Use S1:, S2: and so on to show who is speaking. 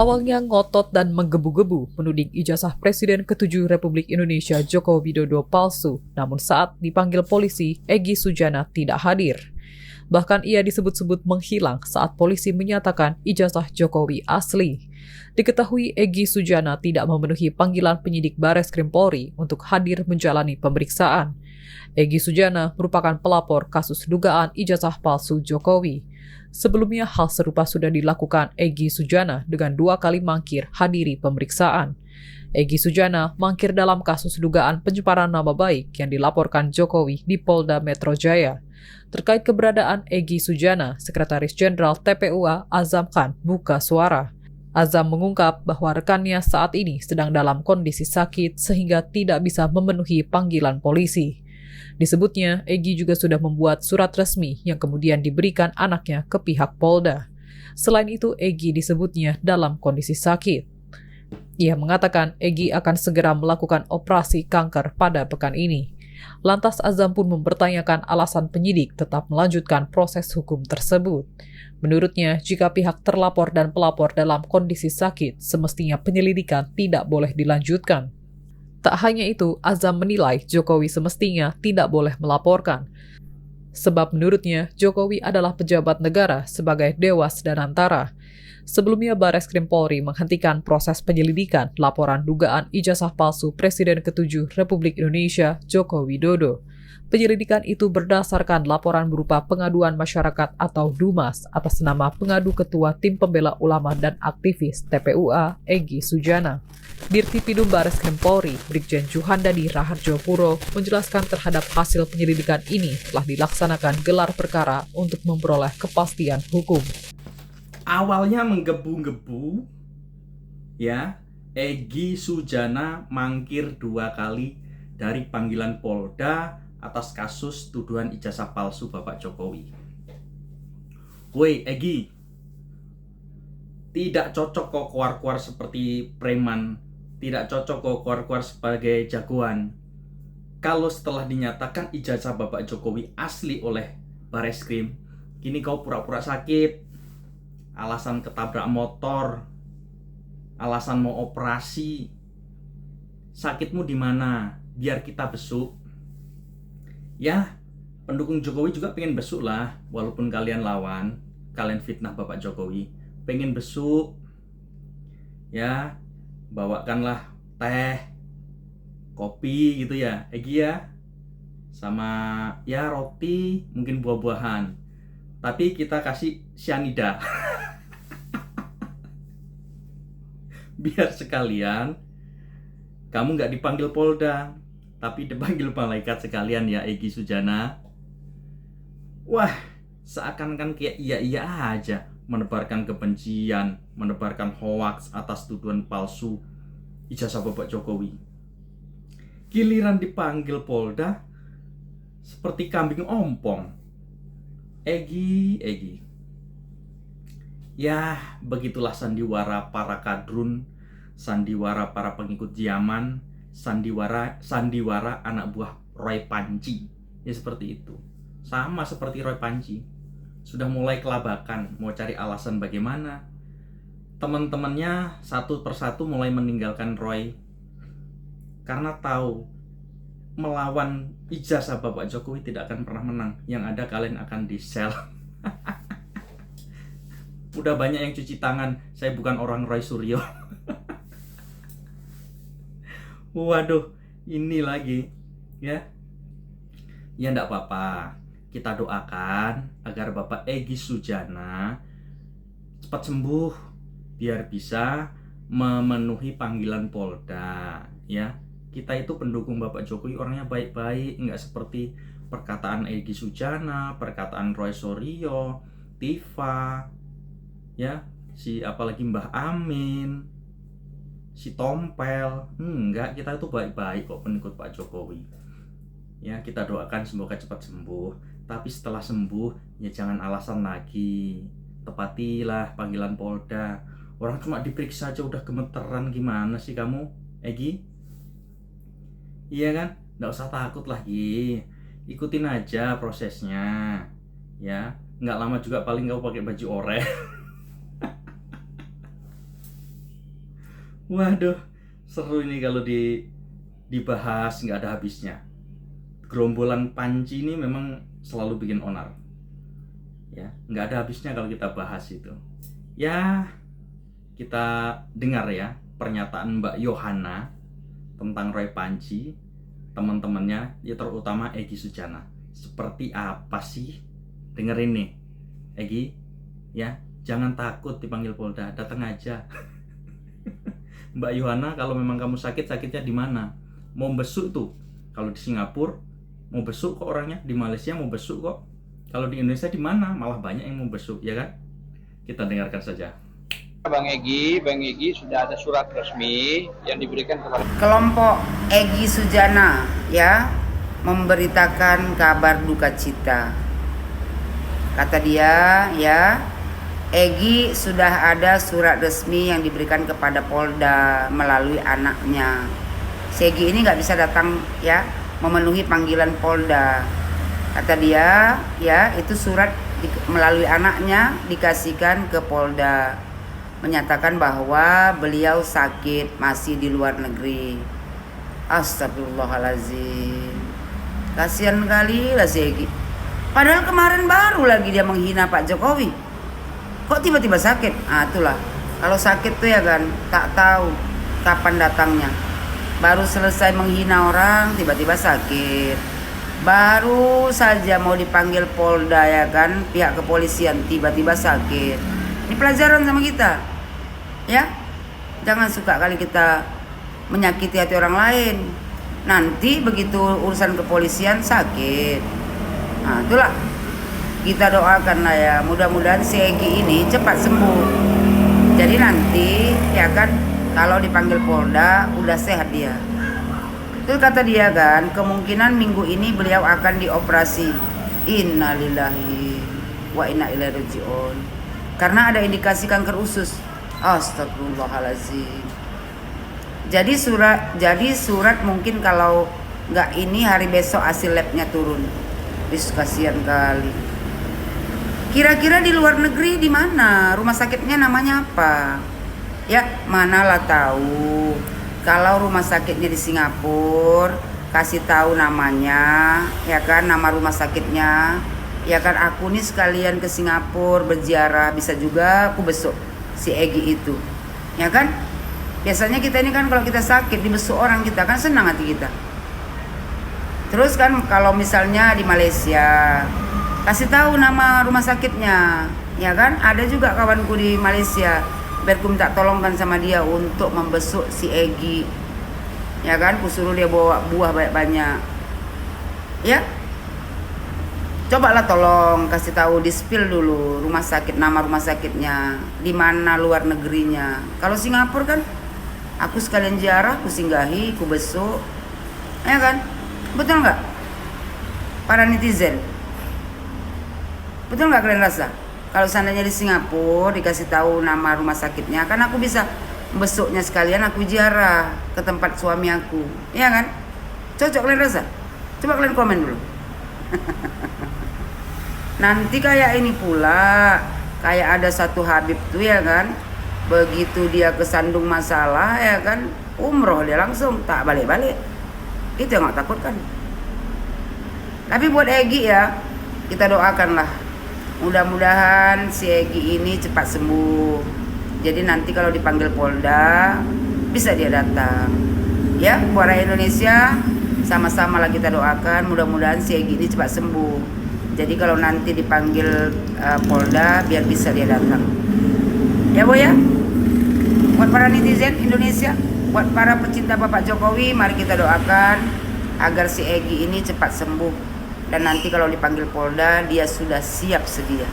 S1: Awalnya ngotot dan menggebu-gebu menuding ijazah Presiden ke-7 Republik Indonesia Joko Widodo palsu, namun saat dipanggil polisi, Egy Sujana tidak hadir. Bahkan ia disebut-sebut menghilang saat polisi menyatakan ijazah Jokowi asli. Diketahui Egy Sujana tidak memenuhi panggilan penyidik Bareskrim Polri untuk hadir menjalani pemeriksaan. Egy Sujana merupakan pelapor kasus dugaan ijazah palsu Jokowi. Sebelumnya hal serupa sudah dilakukan Egy Sujana dengan 2 kali mangkir hadiri pemeriksaan. Egy Sujana mangkir dalam kasus dugaan pencemaran nama baik yang dilaporkan Jokowi di Polda Metro Jaya. Terkait keberadaan Egy Sujana, Sekretaris Jenderal TPUA Azam Khan buka suara. Azam mengungkap bahwa rekannya saat ini sedang dalam kondisi sakit sehingga tidak bisa memenuhi panggilan polisi. Disebutnya, Egy juga sudah membuat surat resmi yang kemudian diberikan anaknya ke pihak Polda. Selain itu, Egy disebutnya dalam kondisi sakit. Ia mengatakan Egy akan segera melakukan operasi kanker pada pekan ini. Lantas Azam pun mempertanyakan alasan penyidik tetap melanjutkan proses hukum tersebut. Menurutnya, jika pihak terlapor dan pelapor dalam kondisi sakit, semestinya penyelidikan tidak boleh dilanjutkan. Tak hanya itu, Azam menilai Jokowi semestinya tidak boleh melaporkan. Sebab menurutnya, Jokowi adalah pejabat negara sebagai dewas dan antara. Sebelumnya, Bareskrim Polri menghentikan proses penyelidikan laporan dugaan ijazah palsu Presiden ke-7 Republik Indonesia Joko Widodo. Penyelidikan itu berdasarkan laporan berupa pengaduan masyarakat atau DUMAS atas nama pengadu Ketua Tim Pembela Ulama dan Aktivis TPUA Egy Sujana. Dirtipidum Bareskrim Polri, Brigjen Juhandadi Raharjo Puro, menjelaskan terhadap hasil penyelidikan ini telah dilaksanakan gelar perkara untuk memperoleh kepastian hukum.
S2: Awalnya menggebu-gebu, ya, Egy Sujana mangkir 2 kali dari panggilan Polda atas kasus tuduhan ijazah palsu Bapak Jokowi. Woi Egy, tidak cocok kok keluar-keluar seperti preman, tidak cocok kok keluar-keluar sebagai jagoan. Kalau setelah dinyatakan ijazah Bapak Jokowi asli oleh Bareskrim, kini kau pura-pura sakit, alasan ketabrak motor, alasan mau operasi. Sakitmu di mana? Biar kita besuk. Ya, pendukung Jokowi juga pengen besuk lah, walaupun kalian lawan, kalian fitnah Bapak Jokowi, pengen besuk. Ya, bawakanlah teh, kopi gitu ya, Egy ya, sama ya roti, mungkin buah-buahan. Tapi kita kasih cyanida. Biar sekalian kamu nggak dipanggil Polda, tapi dipanggil malaikat sekalian ya Egy Sujana. Wah, seakan-akan kayak iya-iya aja menebarkan kebencian, menebarkan hoaks atas tuduhan palsu ijazah Bapak Jokowi. Giliran dipanggil Polda seperti kambing ompong. Egy. Ya, begitulah sandiwara para kadrun, sandiwara para pengikut zaman, sandiwara anak buah Roy Panci. Ya seperti itu. Sama seperti Roy Panci. Sudah mulai kelabakan, mau cari alasan bagaimana. Teman-temannya satu persatu mulai meninggalkan Roy karena tahu melawan ijazah Bapak Jokowi tidak akan pernah menang. Yang ada kalian akan di-sel. Udah banyak yang cuci tangan. Saya bukan orang Roy Suryo. Waduh, ini lagi ya. Ya enggak apa-apa. Kita doakan agar Bapak Egy Sujana cepat sembuh biar bisa memenuhi panggilan Polda ya. Kita itu pendukung Bapak Jokowi orangnya baik-baik, enggak seperti perkataan Egy Sujana, perkataan Roy Suryo, Tifa ya, si apalagi Mbah Amin, si Tompel. Enggak, kita itu baik-baik kok pengikut Pak Jokowi. Ya, kita doakan semoga cepat sembuh. Tapi setelah sembuh, ya jangan alasan lagi. Tepatilah panggilan Polda. Orang cuma diperiksa aja udah gemeteran, gimana sih kamu, Egy? Iya kan? Nggak usah takut lagi. Ikutin aja prosesnya. Ya, nggak lama juga paling kamu pakai baju oranye. Waduh, seru ini kalau dibahas nggak ada habisnya. Gerombolan Panji ini memang selalu bikin onar. Ya, nggak ada habisnya kalau kita bahas itu. Ya, kita dengar ya pernyataan Mbak Yohana tentang Roy Panji, teman-temannya, ya terutama Egy Sujana. Seperti apa sih? Dengerin nih, Egy, ya jangan takut dipanggil Polda, datang aja. Mbak Yohana, kalau memang kamu sakit, sakitnya di mana? Mau besuk tuh. Kalau di Singapura mau besuk kok orangnya, di Malaysia mau besuk kok. Kalau di Indonesia di mana? Malah banyak yang mau besuk, ya kan? Kita dengarkan saja.
S3: Bang Egy sudah ada surat resmi yang diberikan kepada
S4: kelompok Egy Sujana ya memberitakan kabar duka cita. Kata dia ya, Egy sudah ada surat resmi yang diberikan kepada Polda melalui anaknya. Si Egy ini nggak bisa datang ya memenuhi panggilan Polda. Kata dia ya, itu surat melalui anaknya dikasihkan ke Polda, menyatakan bahwa beliau sakit masih di luar negeri. Astagfirullahaladzim, kasihan kali lah si Egy. Padahal kemarin baru lagi dia menghina Pak Jokowi, kok tiba-tiba sakit? Itulah, kalau sakit tuh ya kan tak tahu kapan datangnya. Baru selesai menghina orang tiba-tiba sakit. Baru saja mau dipanggil Polda ya kan, pihak kepolisian, tiba-tiba sakit. Ini pelajaran sama kita ya, jangan suka kali kita menyakiti hati orang lain. Nanti begitu urusan kepolisian sakit. Itulah, kita doakan lah ya, mudah-mudahan si Egy ini cepat sembuh. Jadi nanti ya kan, kalau dipanggil Polda udah sehat dia. Itu kata dia kan, kemungkinan minggu ini beliau akan dioperasi. Innalillahi wa inna ilaihi rajiun. Karena ada indikasi kanker usus. Astagfirullahaladzim. Jadi surat mungkin kalau nggak ini hari besok hasil labnya turun. Kasihan kali. Kira-kira di luar negeri di mana? Rumah sakitnya namanya apa? Ya, manalah tahu. Kalau rumah sakitnya di Singapura, kasih tahu namanya, ya kan, nama rumah sakitnya. Ya kan, aku nih sekalian ke Singapura berziarah, bisa juga aku besuk si Egy itu. Ya kan? Biasanya kita ini kan kalau kita sakit dibesuk orang, kita kan senang hati kita. Terus kan kalau misalnya di Malaysia, kasih tahu nama rumah sakitnya. Ya kan? Ada juga kawanku di Malaysia, biar ku minta tolongkan sama dia untuk membesuk si Egy. Ya kan, ku suruh dia bawa buah banyak-banyak. Ya, cobalah tolong kasih tahu, di spill dulu rumah sakit, nama rumah sakitnya, di mana luar negerinya. Kalau Singapura kan, aku sekalian ziarah, ku singgahi, ku besuk. Ya kan, betul nggak? Para netizen, betul nggak kalian rasa? Kalau seandainya di Singapura dikasih tahu nama rumah sakitnya, kan aku bisa besoknya sekalian aku ziarah ke tempat suami aku, ya kan? Cocok kalian rasa? Coba kalian komen dulu. Nanti kayak ini pula, kayak ada satu Habib tuh ya kan, begitu dia kesandung masalah ya kan, umroh dia langsung tak balik-balik. Itu yang gak takut kan. Tapi buat Egy ya, kita doakanlah, mudah-mudahan si Egy ini cepat sembuh. Jadi nanti kalau dipanggil Polda bisa dia datang. Ya, buat rakyat Indonesia, sama-sama lah kita doakan mudah-mudahan si Egy ini cepat sembuh. Jadi kalau nanti dipanggil Polda biar bisa dia datang. Ya Bu ya. Buat para netizen Indonesia, buat para pecinta Bapak Jokowi, mari kita doakan agar si Egy ini cepat sembuh. Dan nanti kalau dipanggil Polda dia sudah siap sedia.